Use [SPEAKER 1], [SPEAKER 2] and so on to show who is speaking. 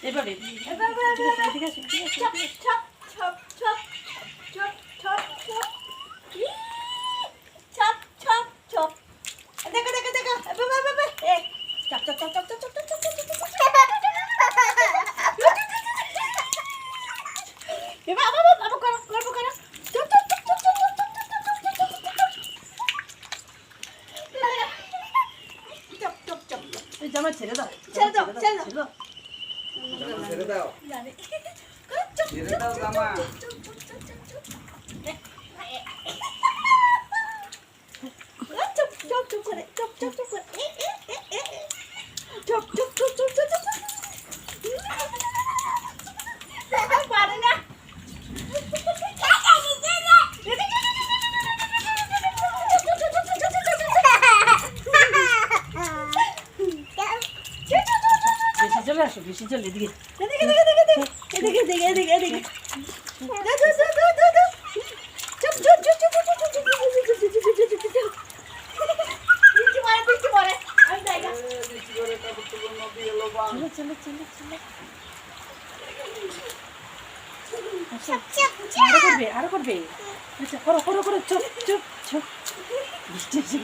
[SPEAKER 1] এভাবে ঠিক আছে
[SPEAKER 2] ছপ ছপ ছপ ছপ ছপ ছপ ছপ ছপ ছপ ছপ দেখো দেখো দেখো বাবা এ ছপ ছপ ছপ ছপ ছপ ছপ ছপ এ বাবা বাবা করো করো করো ছপ ছপ ছপ ছপ ছপ ছপ ছপ ছপ
[SPEAKER 1] এই জামা ছেড়ে দাও
[SPEAKER 2] ছেড়ে দাও ছেড়ে দাও
[SPEAKER 3] জামা ছেড়ে দাও
[SPEAKER 2] জানি
[SPEAKER 3] ছেড়ে দাও জামা
[SPEAKER 2] চুপ চুপ চুপ করে চুপ চুপ চুপ করে চুপ চুপ চুপ চুপ চুপ চুপ পারে না
[SPEAKER 1] বেশি চলে আসো বেশি চলে এদিকে
[SPEAKER 2] এদিকে এদিকে এদিকে এদিকে এদিকে চুপ চুপ চুপ চুপ
[SPEAKER 3] বৃষ্টি করে কাপড় চোপড় নদী এলো বা
[SPEAKER 1] চলো চলো চলো চলো আরো করবে আচ্ছা করো করো করো চুপ চুপ চুপ বৃষ্টি